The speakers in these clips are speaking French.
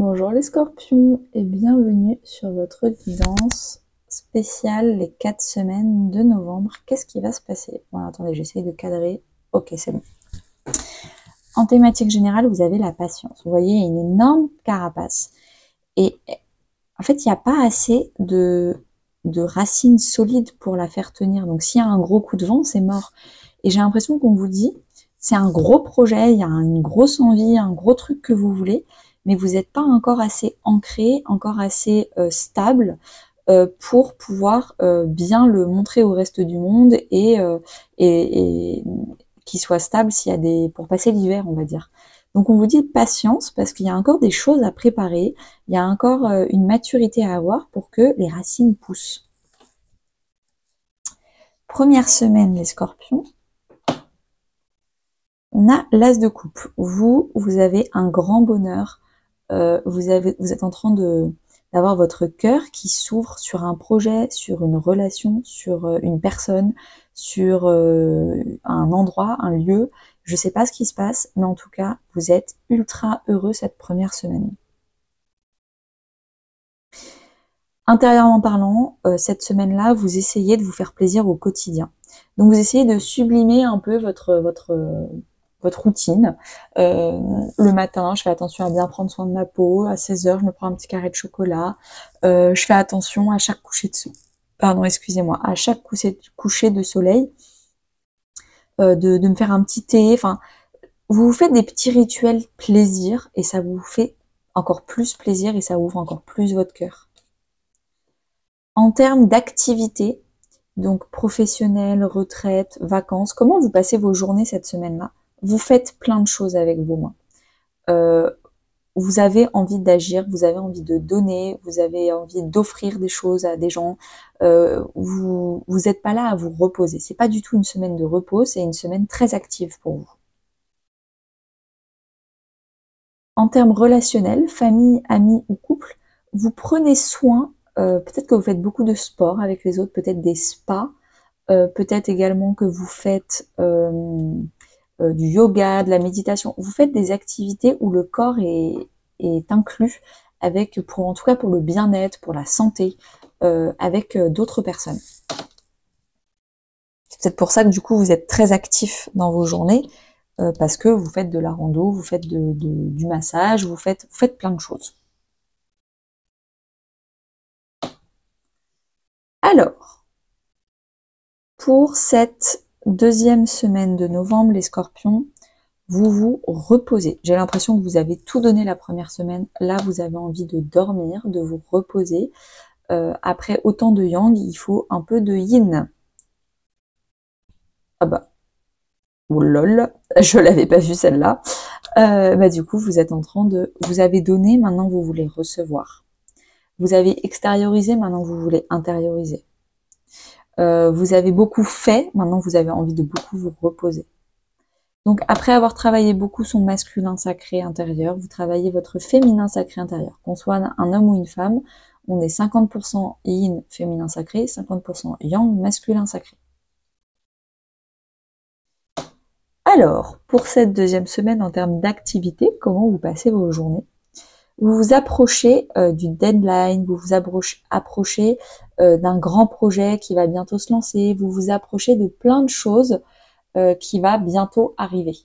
Bonjour les scorpions et bienvenue sur votre guidance spéciale les 4 semaines de novembre. Qu'est-ce qui va se passer? Bon, attendez, j'essaye de cadrer. Ok, c'est bon. En thématique générale, vous avez la patience. Vous voyez, il y a une énorme carapace. Et en fait, il n'y a pas assez de racines solides pour la faire tenir. Donc s'il y a un gros coup de vent, c'est mort. Et j'ai l'impression qu'on vous dit, c'est un gros projet, il y a une grosse envie, un gros truc que vous voulez, mais vous n'êtes pas encore assez ancré, encore assez stable pour pouvoir bien le montrer au reste du monde et qu'il soit stable s'il y a pour passer l'hiver, on va dire. Donc on vous dit patience parce qu'il y a encore des choses à préparer, il y a encore une maturité à avoir pour que les racines poussent. Première semaine, les scorpions. On a l'as de coupe. Vous avez un grand bonheur. Vous êtes en train d'avoir votre cœur qui s'ouvre sur un projet, sur une relation, sur une personne, sur un endroit, un lieu. Je sais pas ce qui se passe, mais en tout cas, vous êtes ultra heureux cette première semaine. Intérieurement parlant, cette semaine-là, vous essayez de vous faire plaisir au quotidien. Donc vous essayez de sublimer un peu votre routine. Le matin, je fais attention à bien prendre soin de ma peau. À 16h, je me prends un petit carré de chocolat. Je fais attention à chaque coucher à chaque coucher de soleil, de me faire un petit thé. Enfin, vous vous faites des petits rituels plaisir et ça vous fait encore plus plaisir et ça ouvre encore plus votre cœur. En termes d'activité, donc professionnelle, retraite, vacances, comment vous passez vos journées cette semaine-là? Vous faites plein de choses avec vos mains. Vous avez envie d'agir, vous avez envie de donner, vous avez envie d'offrir des choses à des gens. Vous n'êtes pas là à vous reposer. C'est pas du tout une semaine de repos, c'est une semaine très active pour vous. En termes relationnels, famille, amis ou couple, vous prenez soin. Peut-être que vous faites beaucoup de sport avec les autres, peut-être des spas, peut-être également que vous faites du yoga, de la méditation. Vous faites des activités où le corps est inclus, en tout cas pour le bien-être, pour la santé, avec d'autres personnes. C'est peut-être pour ça que du coup vous êtes très actif dans vos journées, parce que vous faites de la rando, vous faites du massage, vous faites plein de choses. Alors, pour cette deuxième semaine de novembre, les scorpions, vous vous reposez. J'ai l'impression que vous avez tout donné la première semaine. Là, vous avez envie de dormir, de vous reposer. Après autant de yang, il faut un peu de yin. Ah bah, oh lol, je l'avais pas vue celle-là. Du coup, vous êtes en train vous avez donné, maintenant vous voulez recevoir. Vous avez extériorisé, maintenant vous voulez intérioriser. Vous avez beaucoup fait, maintenant vous avez envie de beaucoup vous reposer. Donc après avoir travaillé beaucoup son masculin sacré intérieur, vous travaillez votre féminin sacré intérieur. Qu'on soit un homme ou une femme, on est 50% yin féminin sacré, 50% yang masculin sacré. Alors, pour cette deuxième semaine en termes d'activité, comment vous passez vos journées? Vous vous approchez du deadline, vous vous approchez d'un grand projet qui va bientôt se lancer, vous vous approchez de plein de choses qui va bientôt arriver.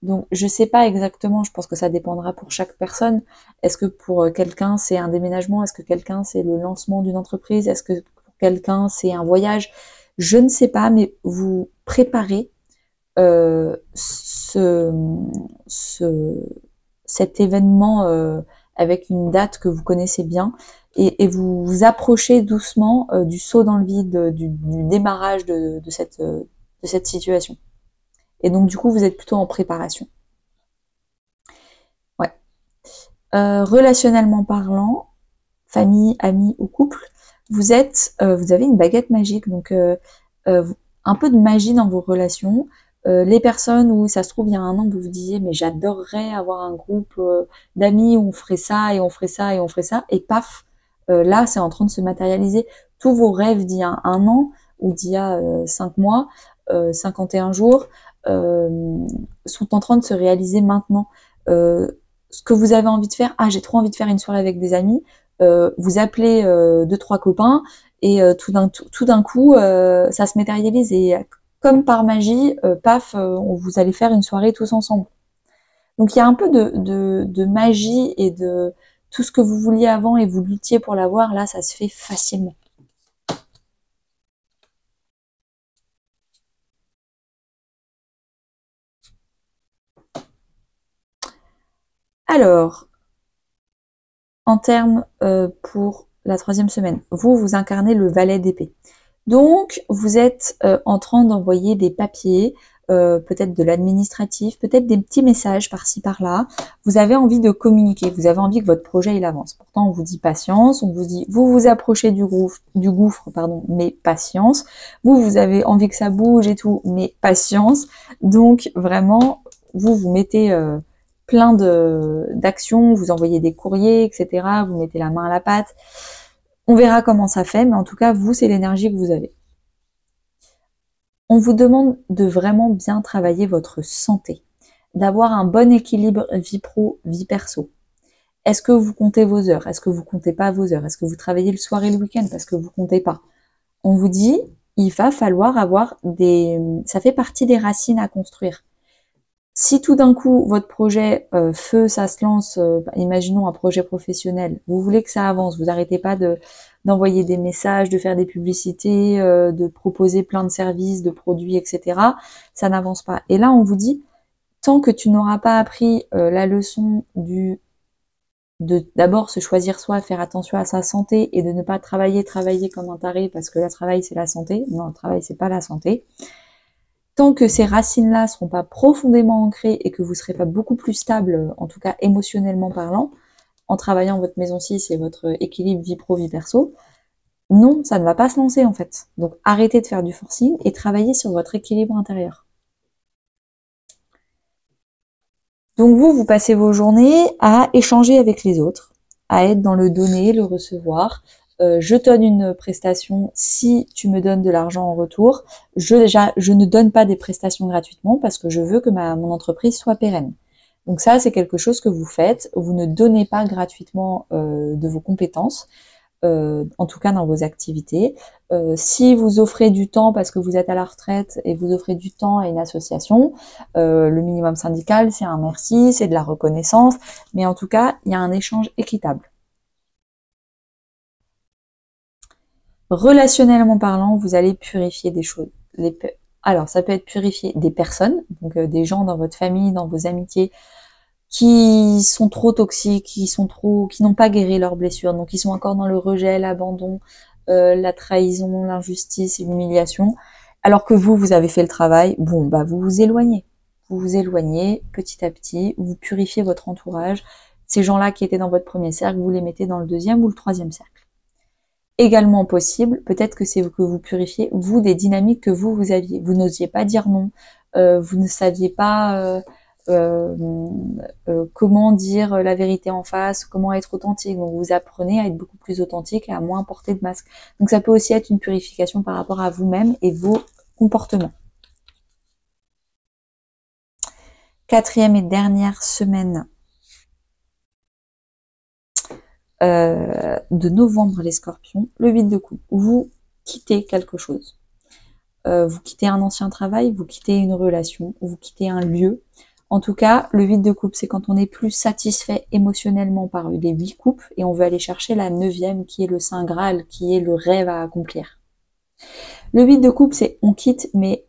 Donc je sais pas exactement, je pense que ça dépendra pour chaque personne. Est-ce que pour quelqu'un c'est un déménagement? Est-ce que quelqu'un c'est le lancement d'une entreprise? Est-ce que pour quelqu'un c'est un voyage? Je ne sais pas, mais vous préparez cet événement avec une date que vous connaissez bien et vous vous approchez doucement du saut dans le vide, du démarrage de cette situation. Et donc du coup vous êtes plutôt en préparation. Ouais. Relationnellement parlant, famille, amis ou couple, vous avez une baguette magique, donc un peu de magie dans vos relations. Les personnes où ça se trouve il y a un an vous vous disiez mais j'adorerais avoir un groupe d'amis où on ferait ça et on ferait ça et on ferait ça, et paf, là c'est en train de se matérialiser. Tous vos rêves d'il y a un an ou d'il y a 5 mois, 51 jours sont en train de se réaliser maintenant. ce que vous avez envie de faire. Ah, j'ai trop envie de faire une soirée avec des amis. Vous appelez 2-3 copains et tout d'un coup, ça se matérialise et comme par magie, paf, vous allez faire une soirée tous ensemble. Donc il y a un peu de magie et de tout ce que vous vouliez avant et vous luttiez pour l'avoir, là, ça se fait facilement. Alors, en termes pour la 3e semaine, vous incarnez le valet d'épée. Donc, vous êtes en train d'envoyer des papiers, peut-être de l'administratif, peut-être des petits messages par-ci par-là. Vous avez envie de communiquer, vous avez envie que votre projet il avance. Pourtant, on vous dit patience, on vous dit vous vous approchez du gouffre, pardon, mais patience. Vous avez envie que ça bouge et tout, mais patience. Donc, vraiment, vous mettez plein d'actions, vous envoyez des courriers, etc. Vous mettez la main à la pâte. On verra comment ça fait, mais en tout cas, vous, c'est l'énergie que vous avez. On vous demande de vraiment bien travailler votre santé, d'avoir un bon équilibre vie pro, vie perso. Est-ce que vous comptez vos heures? Est-ce que vous comptez pas vos heures? Est-ce que vous travaillez le soir et le week-end parce que vous comptez pas? On vous dit, il va falloir avoir ça fait partie des racines à construire. Si tout d'un coup, votre projet feu, ça se lance, imaginons un projet professionnel, vous voulez que ça avance, vous n'arrêtez pas d'envoyer des messages, de faire des publicités, de proposer plein de services, de produits, etc. Ça n'avance pas. Et là, on vous dit, tant que tu n'auras pas appris la leçon de d'abord se choisir soi, faire attention à sa santé et de ne pas travailler comme un taré parce que le travail c'est la santé. Non, le travail c'est pas la santé. Tant que ces racines-là ne seront pas profondément ancrées et que vous ne serez pas beaucoup plus stable, en tout cas émotionnellement parlant, en travaillant votre maison 6 et votre équilibre vie pro, vie perso, non, ça ne va pas se lancer en fait. Donc arrêtez de faire du forcing et travaillez sur votre équilibre intérieur. Donc vous passez vos journées à échanger avec les autres, à être dans le donner, le recevoir. Je te donne une prestation si tu me donnes de l'argent en retour. Je ne donne pas des prestations gratuitement parce que je veux que mon entreprise soit pérenne. Donc ça, c'est quelque chose que vous faites. Vous ne donnez pas gratuitement de vos compétences. En tout cas dans vos activités. Si vous offrez du temps parce que vous êtes à la retraite et vous offrez du temps à une association, le minimum syndical, c'est un merci, c'est de la reconnaissance, mais en tout cas, il y a un échange équitable. Relationnellement parlant, vous allez purifier des choses. Alors, ça peut être purifier des personnes, donc des gens dans votre famille, dans vos amitiés, qui sont trop toxiques, qui n'ont pas guéri leurs blessures, donc ils sont encore dans le rejet, l'abandon, la trahison, l'injustice et l'humiliation, alors que vous avez fait le travail, bon, bah vous vous éloignez. Vous vous éloignez petit à petit, vous purifiez votre entourage. Ces gens-là qui étaient dans votre premier cercle, vous les mettez dans le 2e ou le 3e cercle. Également possible, peut-être que c'est que vous purifiez, vous, des dynamiques que vous aviez. Vous n'osiez pas dire non, vous ne saviez pas comment dire la vérité en face, comment être authentique. Donc vous apprenez à être beaucoup plus authentique et à moins porter de masque. Donc ça peut aussi être une purification par rapport à vous-même et vos comportements. 4e et dernière semaine de novembre, les scorpions, le 8 de coupe. Vous quittez quelque chose. Vous quittez un ancien travail, vous quittez une relation, vous quittez un lieu. En tout cas, le 8 de coupe, c'est quand on est plus satisfait émotionnellement par les 8 coupes et on veut aller chercher la 9e qui est le Saint Graal, qui est le rêve à accomplir. Le 8 de coupe, c'est on quitte, mais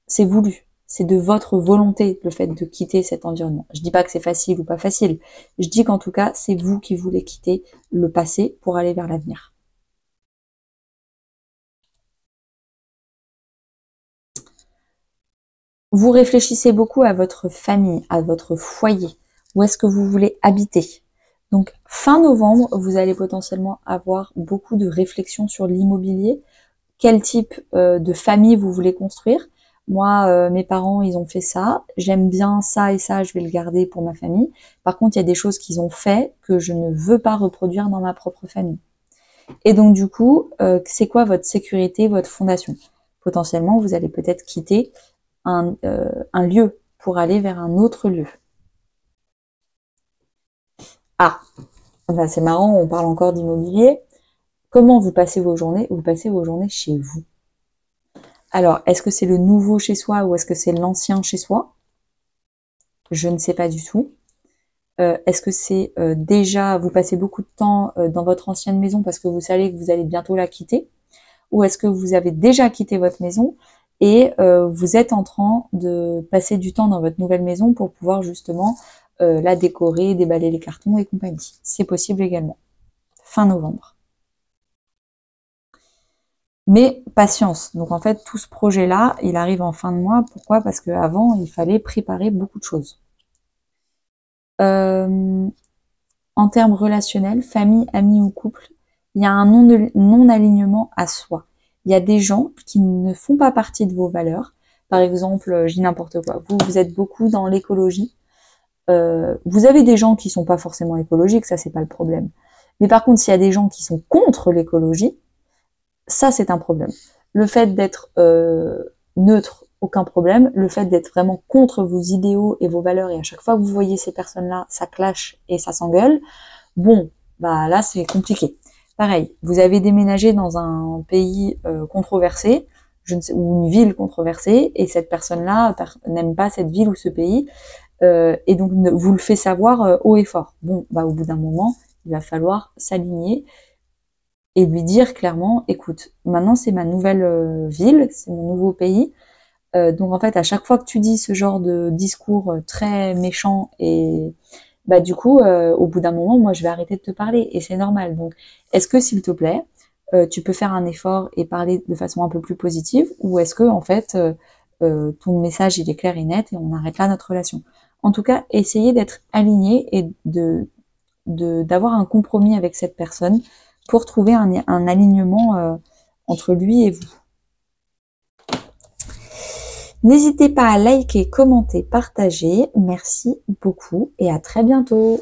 c'est voulu. C'est de votre volonté le fait de quitter cet environnement. Je dis pas que c'est facile ou pas facile. Je dis qu'en tout cas, c'est vous qui voulez quitter le passé pour aller vers l'avenir. Vous réfléchissez beaucoup à votre famille, à votre foyer. Où est-ce que vous voulez habiter? Donc, fin novembre, vous allez potentiellement avoir beaucoup de réflexions sur l'immobilier. Quel type de famille vous voulez construire? Moi, mes parents, ils ont fait ça. J'aime bien ça et ça, je vais le garder pour ma famille. Par contre, il y a des choses qu'ils ont fait que je ne veux pas reproduire dans ma propre famille. Et donc, du coup, c'est quoi votre sécurité, votre fondation? Potentiellement, vous allez peut-être quitter un lieu pour aller vers un autre lieu. Ah, bah c'est marrant, on parle encore d'immobilier. Comment vous passez vos journées? Vous passez vos journées chez vous. Alors, est-ce que c'est le nouveau chez soi ou est-ce que c'est l'ancien chez soi? Je ne sais pas du tout. Est-ce que c'est déjà, vous passez beaucoup de temps dans votre ancienne maison parce que vous savez que vous allez bientôt la quitter? Ou est-ce que vous avez déjà quitté votre maison et vous êtes en train de passer du temps dans votre nouvelle maison pour pouvoir justement la décorer, déballer les cartons et compagnie? C'est possible également. Fin novembre. Mais patience. Donc en fait, tout ce projet-là, il arrive en fin de mois. Pourquoi? Parce qu'avant, il fallait préparer beaucoup de choses. En termes relationnels, famille, amis ou couple, il y a un non-alignement à soi. Il y a des gens qui ne font pas partie de vos valeurs. Par exemple, je dis n'importe quoi. Vous êtes beaucoup dans l'écologie. Vous avez des gens qui sont pas forcément écologiques, ça c'est pas le problème. Mais par contre, s'il y a des gens qui sont contre l'écologie, ça c'est un problème. Le fait d'être neutre, aucun problème. Le fait d'être vraiment contre vos idéaux et vos valeurs, et à chaque fois que vous voyez ces personnes-là, ça clash et ça s'engueule, bon, bah là c'est compliqué. Pareil, vous avez déménagé dans un pays controversé, ou une ville controversée, et cette personne-là n'aime pas cette ville ou ce pays, et donc vous le fait savoir haut et fort. Bon, bah au bout d'un moment, il va falloir s'aligner et lui dire clairement, écoute, maintenant c'est ma nouvelle ville, c'est mon nouveau pays, donc en fait à chaque fois que tu dis ce genre de discours très méchant, et bah du coup au bout d'un moment moi je vais arrêter de te parler et c'est normal. Donc est-ce que s'il te plaît tu peux faire un effort et parler de façon un peu plus positive, ou est-ce que en fait ton message il est clair et net et on arrête là notre relation? En tout cas, essayez d'être aligné et d'avoir un compromis avec cette personne pour trouver un alignement entre lui et vous. N'hésitez pas à liker, commenter, partager. Merci beaucoup et à très bientôt.